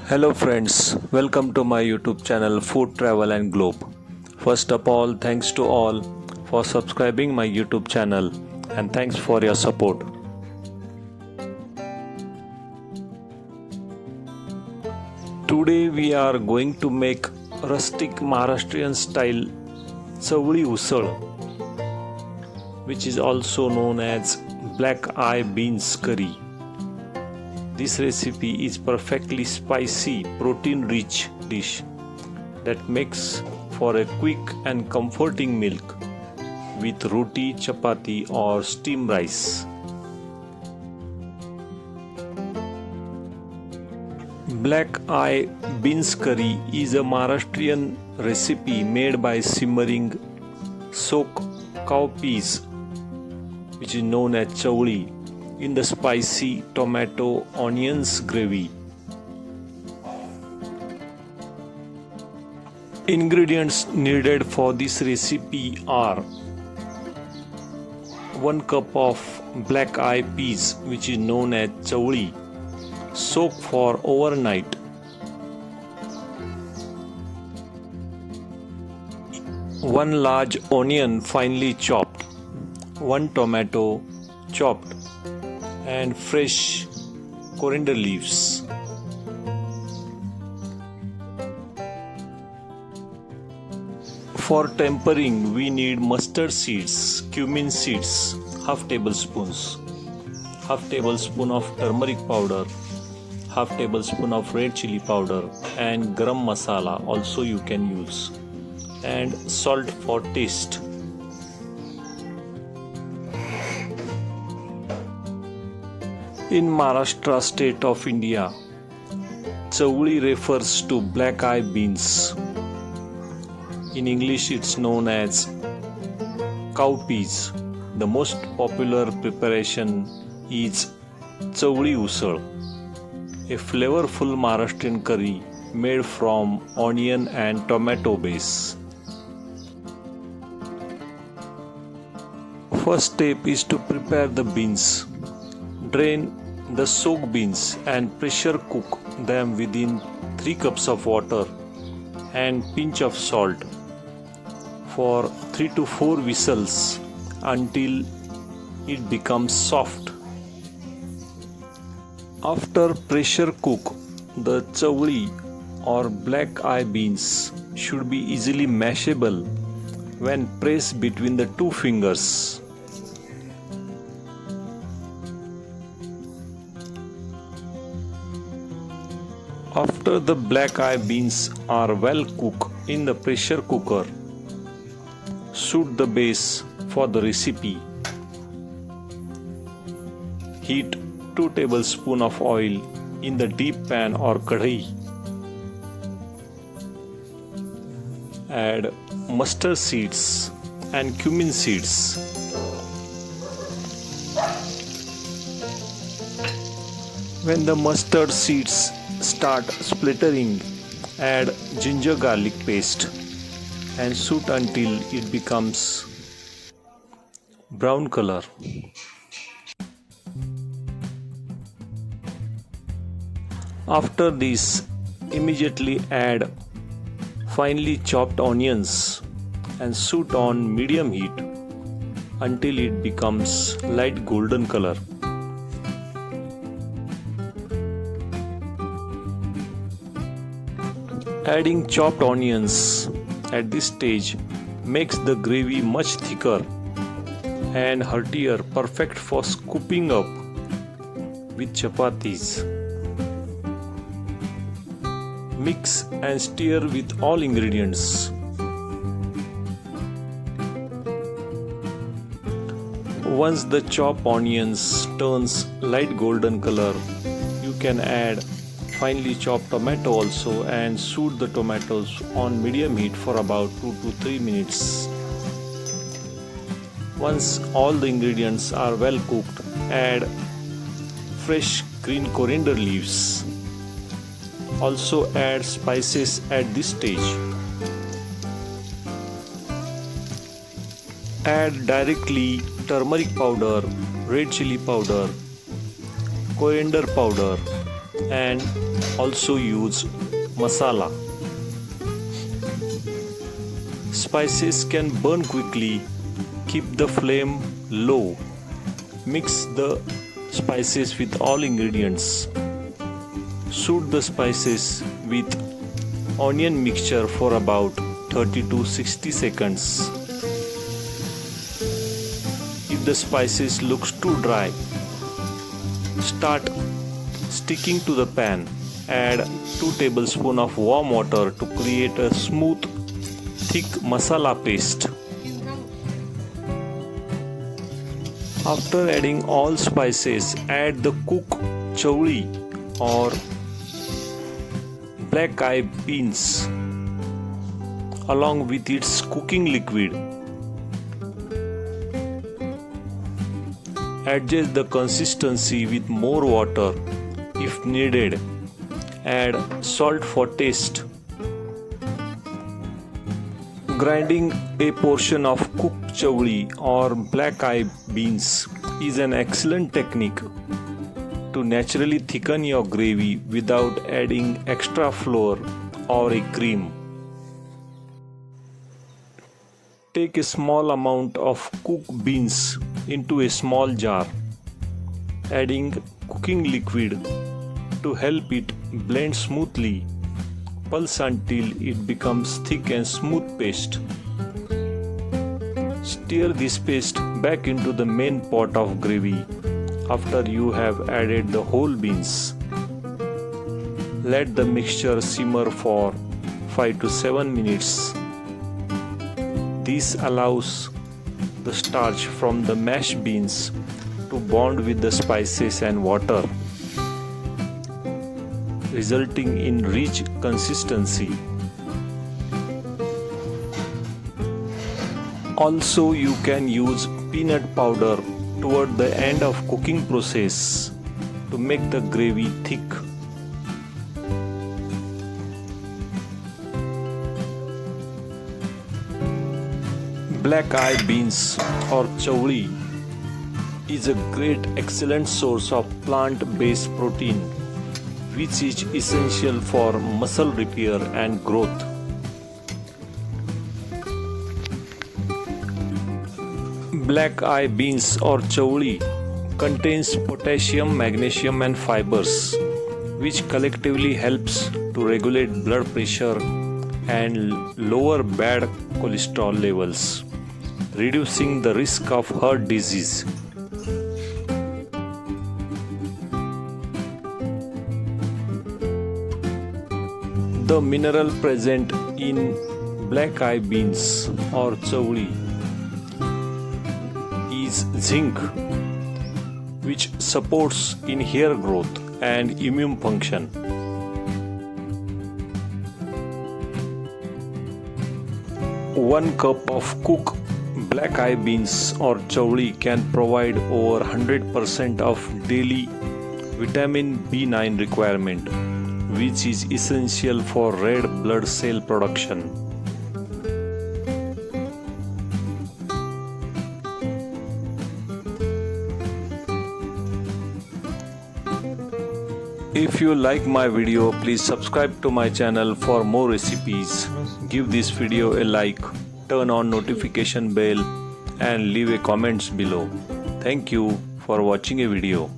Hello friends, welcome to my YouTube channel Food Travel and Globe. First of all, thanks to all for subscribing my YouTube channel and thanks for your support. Today we are going to make rustic Maharashtrian style Chavali Usal, which is also known as black eye beans curry. This recipe is perfectly spicy, protein-rich dish that makes for a quick and comforting meal with roti, chapati or steamed rice. Black eye beans curry is a Maharashtrian recipe made by simmering soaked cowpeas, which is known as chavli, in the spicy tomato onions gravy. Ingredients needed for this recipe are 1 cup of black eye peas, which is known as chavli, soaked for overnight. 1 large onion finely chopped, 1 tomato chopped, and fresh coriander leaves. For tempering, we need mustard seeds, cumin seeds, half tablespoons, half tablespoon of turmeric powder, half tablespoon of red chili powder, and garam masala also you can use, and salt for taste. In Maharashtra state of India, chavli refers to black eye beans. In English it's known as cowpeas. The most popular preparation is Chavali Usal, a flavorful Maharashtrian curry made from onion and tomato base. First step is to prepare the beans. Drain the soaked beans and pressure cook them within 3 cups of water and pinch of salt for 3 to 4 whistles until it becomes soft. After pressure cook, the chavli or black eye beans should be easily mashable when pressed between the 2 fingers. After the black eye beans are well cooked in the pressure cooker, suit the base for the recipe. Heat 2 tablespoons of oil in the deep pan or kadhi. Add mustard seeds and cumin seeds. When the mustard seeds start splattering, add ginger garlic paste and shoot until it becomes brown color. After this, immediately add finely chopped onions and shoot on medium heat until it becomes light golden color. Adding chopped onions at this stage makes the gravy much thicker and heartier, perfect for scooping up with chapatis. Mix and stir with all ingredients. Once the chopped onions turns light golden color, you can add finely chopped tomato also and shoot the tomatoes on medium heat for about 2 to 3 minutes. Once all the ingredients are well cooked, add fresh green coriander leaves. Also add spices at this stage. Add directly turmeric powder, red chili powder, coriander powder and also use masala. Spices can burn quickly. Keep the flame low. Mix the spices with all ingredients. Soak the spices with onion mixture for about 30 to 60 seconds. If the spices looks too dry, start sticking to the pan. Add 2 tablespoons of warm water to create a smooth, thick masala paste. After adding all spices, add the cooked chavli or black eyed beans along with its cooking liquid. Adjust the consistency with more water if needed. Add salt for taste. Grinding a portion of cooked chavli or black eyed beans is an excellent technique to naturally thicken your gravy without adding extra flour or a cream. Take a small amount of cooked beans into a small jar, adding cooking liquid to help it blend smoothly. Pulse until it becomes thick and smooth paste. Stir this paste back into the main pot of gravy after you have added the whole beans. Let the mixture simmer for 5 to 7 minutes. This allows the starch from the mashed beans to bond with the spices and water, resulting in rich consistency. Also, you can use peanut powder toward the end of cooking process to make the gravy thick. Black eyed beans or chavli is a great excellent source of plant-based protein which is essential for muscle repair and growth. Black eyed beans or chavli contains potassium, magnesium and fibers which collectively helps to regulate blood pressure and lower bad cholesterol levels, reducing the risk of heart disease. The mineral present in black eyed beans or chavli is zinc, which supports in hair growth and immune function. One cup of cooked black eyed beans or chavli can provide over 100% of daily vitamin B9 requirement, which is essential for red blood cell production. If you like my video, please subscribe to my channel for more recipes. Give this video a like, turn on notification bell and leave a comments below. Thank you for watching a video.